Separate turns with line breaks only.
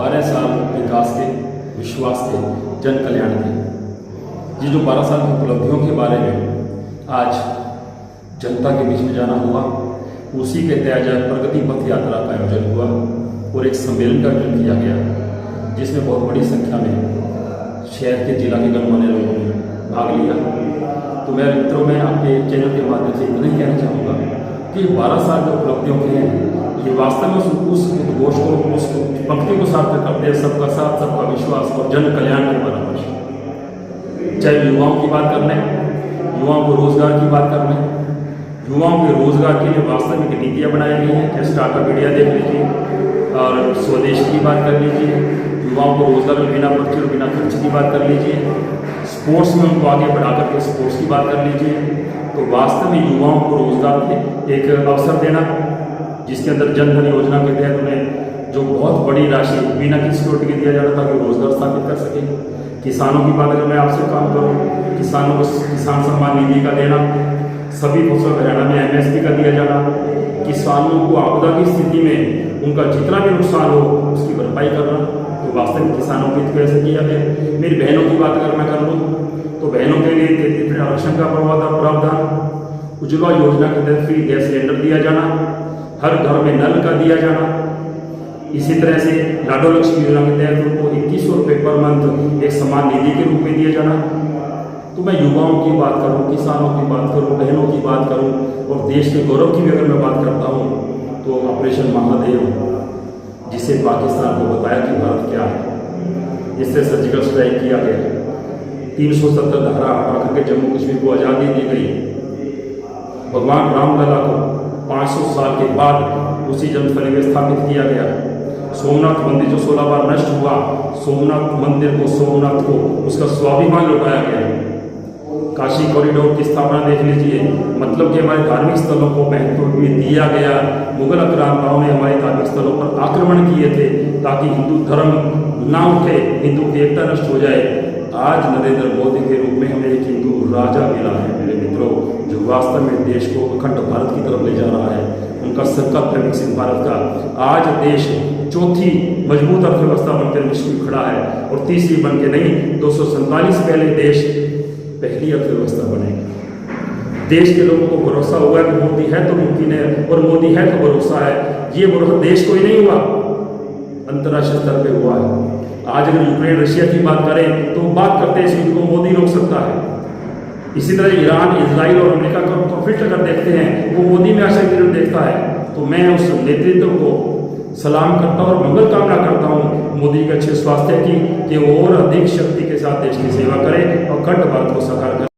12 साल विकास के, विश्वास के, जन कल्याण के। ये जो 12 साल की उपलब्धियों के बारे में आज जनता के बीच में जाना हुआ, उसी के तहत प्रगति पथ यात्रा का आयोजन हुआ और एक सम्मेलन का आयोजन किया गया, जिसमें बहुत बड़ी संख्या में शहर के जिला के गणमान्य लोगों ने भाग लिया। तो मेरे मित्रों, मैं आपके चैनल के माध्यम से इतना ही कहना चाहूँगा कि 12 साल जो उपलब्धियों के हैं, ये वास्तव में उस उद्घोष को, उस पंक्ति को सार्थक करते हैं, सबका साथ, सबका विश्वास और जन कल्याण के बराबर। चाहे युवाओं की बात कर लें, युवाओं को रोजगार की बात कर लें, युवाओं के रोजगार के लिए वास्तविक नीतियाँ बनाई गई हैं, जैसे स्टार्टअप इंडिया देख लीजिए और स्वदेश की बात कर लीजिए, युवाओं को रोजगार में बिना पर्चे और बिना खर्च की बात कर लीजिए, स्पोर्ट्स में उनको आगे बढ़ा करके स्पोर्ट्स की बात कर लीजिए। तो वास्तव में युवाओं को रोजगार के एक अवसर देना, जिसके अंदर जन धन योजना के तहत उन्हें जो बहुत बड़ी राशि बिना किसी सिक्योरिटी के दिया जाता था, वो रोजगार स्थापित कर सके। किसानों की बात अगर मैं आपसे काम करूँ, किसानों को किसान सम्मान निधि का देना, सभी फसल हरियाणा में MSP का दिया जाना, किसानों को आपदा की स्थिति में उनका जितना भी नुकसान हो उसकी भरपाई करना, तो वास्तविक किसानों के हित को ऐसे किया गया। मेरी बहनों की बात अगर मैं कर लूँ, तो बहनों के लिए 33% आरक्षण का प्रावधान, उज्ज्वला योजना के तहत फ्री गैस सिलेंडर दिया जाना, हर घर में नल का दिया जाना, इसी तरह से लाडो लक्ष्मी योजना के तहत उनको 2100 रुपये पर मंथ एक सम्मान निधि के रूप में दिया जाना। तो मैं युवाओं की बात करूं, किसानों की बात करूं, बहनों की बात करूं और देश के गौरव की भी अगर मैं बात करता हूं, तो ऑपरेशन महादेव, जिसे पाकिस्तान को बताया कि भारत क्या है, इससे सर्जिकल स्ट्राइक किया गया, 370 धारा हटा करके जम्मू कश्मीर को आज़ादी दी गई, भगवान रामलला को 500 साल के बाद उसी जन्मस्थली में स्थापित किया गया। सोमनाथ मंदिर जो 16 बार नष्ट हुआ, सोमनाथ मंदिर को, सोमनाथ को उसका स्वाभिमान लौटाया गया। काशी कॉरिडोर की स्थापना देख लीजिए, मतलब कि हमारे धार्मिक स्थलों को महत्व भी दिया गया। मुगल आक्रांताओं ने हमारे धार्मिक स्थलों पर आक्रमण किए थे ताकि हिंदू धर्म ना उठे, हिंदू की एकता नष्ट हो जाए। आज नरेंद्र मोदी के रूप में हमें एक हिंदू राजा मिला है मेरे मित्रों, जो वास्तव में देश को अखंड भारत की तरफ ले जा रहा है। उनका संकल्प है विकसित भारत का। आज देश चौथी मजबूत अर्थव्यवस्था बनकर विश्व में खड़ा है और तीसरी बन के नहीं, 247 पहले देश पहली अर्थव्यवस्था बनेगी। देश के लोगों को भरोसा हुआ है कि मोदी है तो मुमकिन है और मोदी है तो भरोसा है। ये भरोसा देश को ही नहीं हुआ, अंतर्राष्ट्रीय स्तर पे हुआ है। आज अगर यूक्रेन रशिया की बात करें तो बात करते हैं इस युद्ध को मोदी रोक सकता है। इसी तरह ईरान, इजराइल और अमेरिका का कॉन्फ्लिक्ट अगर देखते हैं, वो मोदी में आशा किरण देखता है। तो मैं उस नेतृत्व को सलाम करता हूँ और मंगल कामना करता हूँ मोदी के अच्छे स्वास्थ्य की, कि वो और अधिक शक्ति के साथ देश की सेवा करें और अखंड भारत को साकार करें।